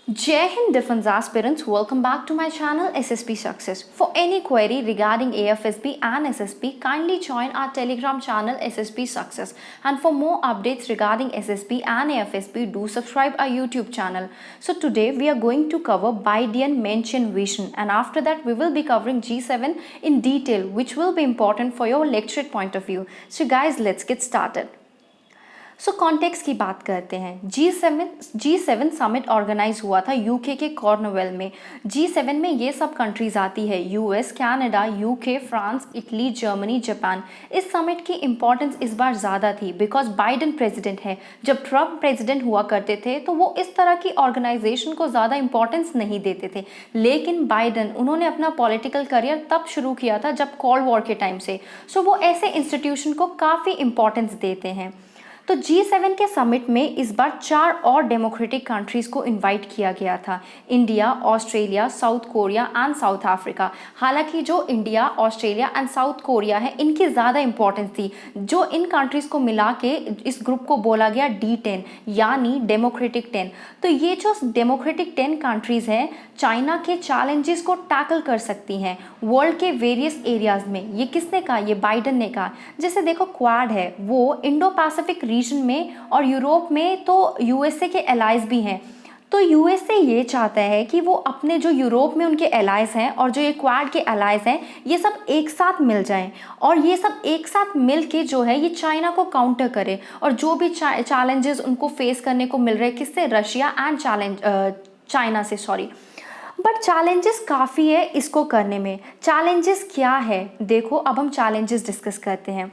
Jai Hind Defense aspirants, welcome back to my channel SSP Success. For any query regarding AFSP and SSP, kindly join our Telegram channel SSP Success. And for more updates regarding SSP and AFSP, do subscribe our YouTube channel. So today we are going to cover Biden-Mencken vision, and after that we will be covering G7 in detail, which will be important for your lecture point of view. So guys, let's get started. So context की बात करते हैं। G7 summit organise हुआ था UK के Cornwell में। G7 में ये सब कंट्रीज आती है, US, Canada, UK, France, Italy, Germany, Japan. इस समिट की इंपॉर्टेंस इस बार ज़्यादा थी बिकॉज बाइडन प्रेसिडेंट है। जब ट्रम्प प्रेसिडेंट हुआ करते थे तो वो इस तरह की ऑर्गेनाइजेशन को ज़्यादा इंपॉर्टेंस नहीं देते थे, लेकिन बाइडन उन्होंने अपना पॉलिटिकल करियर तब शुरू किया था जब कोल्ड वॉर के टाइम से। सो वो ऐसे इंस्टीट्यूशन को काफ़ी इंपॉर्टेंस देते हैं। तो G7 के समिट में इस बार 4 और डेमोक्रेटिक कंट्रीज़ को इनवाइट किया गया था, India, Australia, south Korea and south Africa. हालांकि जो India, Australia and south Korea है, इनकी ज़्यादा इंपॉर्टेंस थी। जो इन कंट्रीज़ को मिला के इस ग्रुप को बोला गया D10 यानी डेमोक्रेटिक 10। तो ये जो डेमोक्रेटिक 10 कंट्रीज़ हैं, चाइना के चैलेंजेस को टैकल कर सकती हैं वर्ल्ड के वेरियस एरियाज़ में। ये किसने कहा? ये बाइडन ने कहा। जैसे देखो, क्वाड है, वो इंडो पैसिफिक रीजन में और यूरोप में तो यूएसए के एलाइज भी हैं। तो यूएसए ये चाहता है कि वो अपने जो यूरोप में उनके एलाइज हैं और जो ये क्वाड के एलाइज हैं, ये सब एक साथ मिल जाएं और ये सब एक साथ मिल के जो है ये चाइना को काउंटर करे। और जो भी चैलेंजेस उनको फेस करने को मिल रहे हैं, किससे? रशिया एंड चाइना से, सॉरी। बट चैलेंजेस काफ़ी है इसको करने में। चैलेंजेस क्या है? देखो, अब हम चैलेंजेस डिस्कस करते हैं।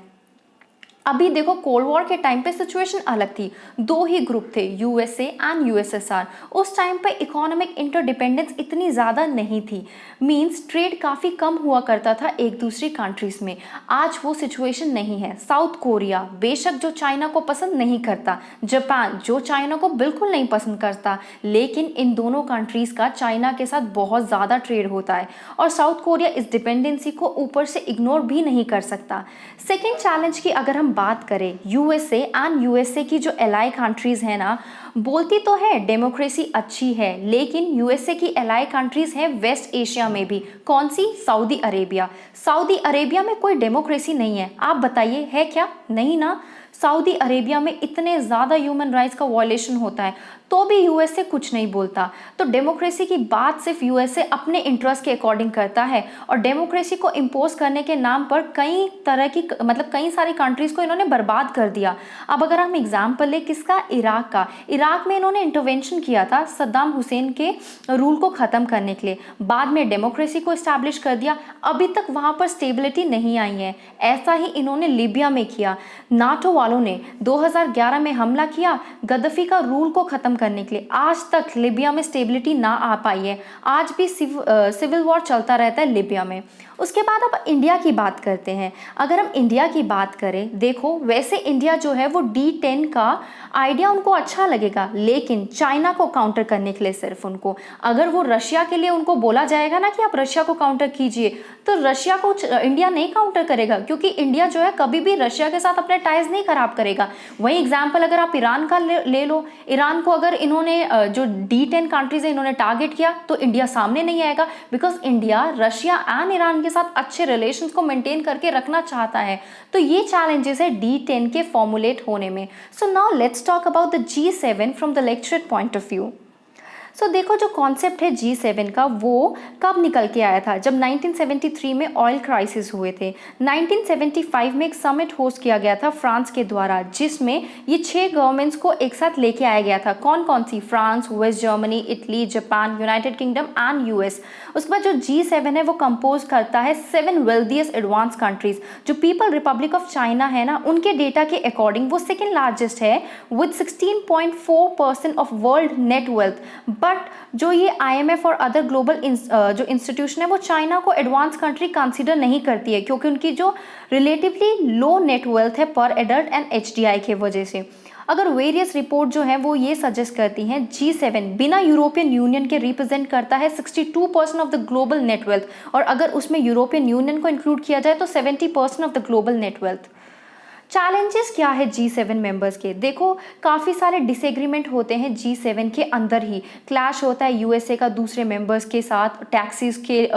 अभी देखो, कोल्ड वॉर के टाइम पे सिचुएशन अलग थी। 2 ही ग्रुप थे, यूएसए एंड यूएसएसआर। उस टाइम पे इकोनॉमिक इंटरडिपेंडेंस इतनी ज़्यादा नहीं थी, मींस ट्रेड काफ़ी कम हुआ करता था एक दूसरी कंट्रीज़ में। आज वो सिचुएशन नहीं है। साउथ कोरिया बेशक जो चाइना को पसंद नहीं करता, जापान जो चाइना को बिल्कुल नहीं पसंद करता, लेकिन इन दोनों कंट्रीज़ का चाइना के साथ बहुत ज़्यादा ट्रेड होता है और साउथ कोरिया इस डिपेंडेंसी को ऊपर से इग्नोर भी नहीं कर सकता। सेकेंड चैलेंज की अगर हम बात करें, यूएसए एंड यूएसए की जो एलाई कंट्रीज़ हैं ना, बोलती तो है डेमोक्रेसी अच्छी है, लेकिन यूएसए की एलाई कंट्रीज़ हैं वेस्ट एशिया में भी। कौन सी? Saudi Arabia. सऊदी अरेबिया में कोई डेमोक्रेसी नहीं है, आप बताइए है क्या? नहीं ना। सऊदी अरेबिया में इतने ज़्यादा ह्यूमन राइट्स का वायलेशन होता है तो भी यूएसए कुछ नहीं बोलता। तो डेमोक्रेसी की बात सिर्फ यूएसए अपने इंटरेस्ट के अकॉर्डिंग करता है और डेमोक्रेसी को इम्पोज करने के नाम पर कई तरह की कई सारी कंट्रीज़ को इन्होंने बर्बाद कर दिया। अब अगर हम एग्जाम्पल लें, किसका? इराक का। इराक में इन्होंने इंटरवेंशन किया था सद्दाम हुसैन के रूल को ख़त्म करने के लिए, बाद में डेमोक्रेसी को इस्टेब्लिश कर दिया। अभी तक वहाँ पर स्टेबिलिटी नहीं आई है। ऐसा ही इन्होंने लीबिया में किया। नाटो वालों ने 2011 में हमला किया गद्दाफी का रूल को ख़त्म करने के लिए। आज तक लिबिया में स्टेबिलिटी ना आ पाई है, आज भी सिविल वॉर चलता रहता है लिबिया में। उसके बाद अब इंडिया की बात करते हैं। अगर हम इंडिया की बात करें, देखो वैसे इंडिया जो है वो D10 का आइडिया उनको अच्छा लगेगा, लेकिन चाइना को काउंटर करने के लिए सिर्फ उनको, अगर वो रशिया के लिए उनको बोला जाएगा ना कि आप रशिया को काउंटर कीजिए, तो रशिया को इंडिया नहीं काउंटर करेगा, क्योंकि इंडिया जो है कभी भी रशिया के साथ अपने टाइज नहीं खराब करेगा। वही एग्जाम्पल अगर आप ईरान का ले लो, ईरान को अगर इन्होंने जो D10 कंट्रीज है इन्होंने टारगेट किया तो इंडिया सामने नहीं आएगा, because India Russia and Iran के साथ अच्छे रिलेशंस को मेंटेन करके रखना चाहता है। तो ये चैलेंजेस है D10 के फॉर्मुलेट होने में। So now let's talk about the G7 from the lecture point of view. So देखो, जो कॉन्सेप्ट है G7 का वो कब निकल के आया था? जब 1973 में ऑयल क्राइसिस हुए थे। 1975 में एक समिट होस्ट किया गया था फ्रांस के द्वारा, जिसमें ये 6 गवर्नमेंट्स को एक साथ लेके आया गया था। कौन कौन सी? France, West Germany, Italy, Japan, United Kingdom and US. उसके बाद जो G7 है वो कंपोज करता है 7 वेल्दियस्ट एडवांस कंट्रीज। जो पीपल रिपब्लिक ऑफ चाइना है ना, उनके डेटा के अकॉर्डिंग वो सेकेंड लार्जेस्ट है with 16.4% of world net wealth. But जो ये IMF और अदर ग्लोबल जो इंस्टीट्यूशन है वो चाइना को एडवांस कंट्री कंसीडर नहीं करती है, क्योंकि उनकी जो रिलेटिवली लो नेट वेल्थ है पर एडल्ट एंड HDI के वजह से। अगर वेरियस रिपोर्ट जो है वो ये सजेस्ट करती हैं G7 बिना यूरोपियन यूनियन के रिप्रेजेंट करता है 62% of the global net wealth, और अगर उसमें यूरोपियन यूनियन को इंक्लूड किया जाए तो 70% of the global net wealth. Challenges क्या है G7 मेंबर्स के? देखो, काफ़ी सारे डिसएग्रीमेंट होते हैं G7 के अंदर ही। क्लैश होता है यूएसए का दूसरे मेंबर्स के साथ टैक्सेस के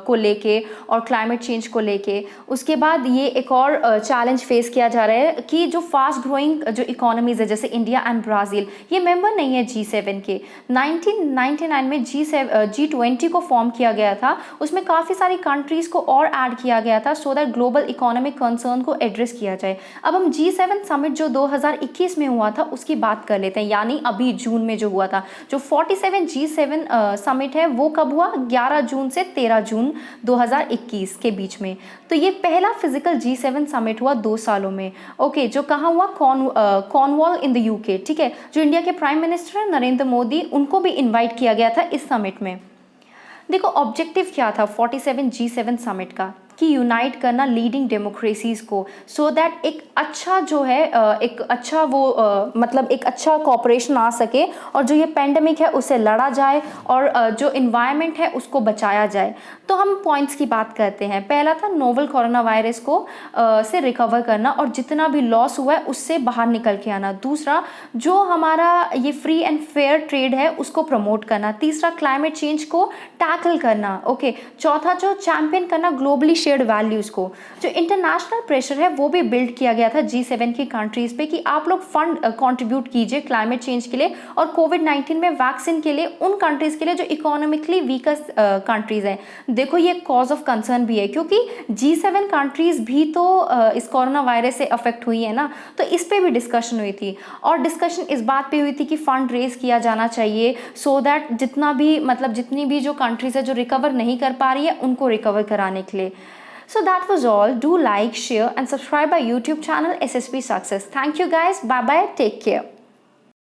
को लेके और क्लाइमेट चेंज को लेके। उसके बाद ये एक और चैलेंज फेस किया जा रहा है कि जो फास्ट ग्रोइंग जो इकोनॉमीज़ है जैसे इंडिया एंड ब्राज़ील, ये मेंबर नहीं है G7 के। 1999 में G20 को फॉर्म किया गया था, उसमें काफ़ी सारी कंट्रीज़ को और ऐड किया गया था so that global economic concern को एड्रेस किया जाए। अब हम G7 समिट जो 2021 में हुआ था उसकी बात कर लेते हैं, यानी अभी जून में जो हुआ था। जो 47 G7 समिट है वो कब हुआ? 11 जून से 13 जून 2021 के बीच में। तो ये पहला फिजिकल G7 समिट हुआ 2 सालों में। ओके, जो कहाँ हुआ? कॉर्नवॉल इन द यूके, ठीक है। जो इंडिया के प्राइम मिनिस्टर हैं नरेंद्र मोदी, उनको भी इन्वाइट किया गया था इस समिट में। देखो, ऑब्जेक्टिव क्या था 47 G7 समिट का? कि यूनाइट करना लीडिंग डेमोक्रेसीज़ को, सो दैट एक अच्छा जो है एक अच्छा वो मतलब एक अच्छा कॉपरेशन आ सके और जो ये पेंडेमिक है उसे लड़ा जाए और जो इन्वायरमेंट है उसको बचाया जाए। तो हम पॉइंट्स की बात करते हैं। पहला था नोवल कोरोना वायरस को से रिकवर करना और जितना भी लॉस हुआ है उससे बाहर निकल के आना। दूसरा, जो हमारा ये फ्री एंड फेयर ट्रेड है उसको प्रमोट करना। तीसरा, क्लाइमेट चेंज को टैकल करना। ओके, चौथा, जो चैंपियन करना ग्लोबली शेयर्ड वैल्यूज़ को। जो इंटरनेशनल प्रेशर है वो भी बिल्ड किया गया था G7 की कंट्रीज़ पे कि आप लोग फंड कंट्रीब्यूट कीजिए क्लाइमेट चेंज के लिए और कोविड-19 में वैक्सीन के लिए उन कंट्रीज़ के लिए जो इकोनॉमिकली वीकेस्ट कंट्रीज़ हैं। देखो, ये कॉज ऑफ कंसर्न भी है क्योंकि G7 कंट्रीज़ भी तो इस कोरोना वायरस से अफेक्ट हुई है ना। तो इस पर भी डिस्कशन हुई थी और डिस्कशन इस बात पे हुई थी कि फ़ंड रेज किया जाना चाहिए सो दैट जितना भी मतलब जितनी भी जो कंट्रीज़ है जो रिकवर नहीं कर पा रही है उनको रिकवर कराने के लिए। So that was all. Do like, share and subscribe our YouTube channel SSP Success. Thank you guys. Bye bye. Take care.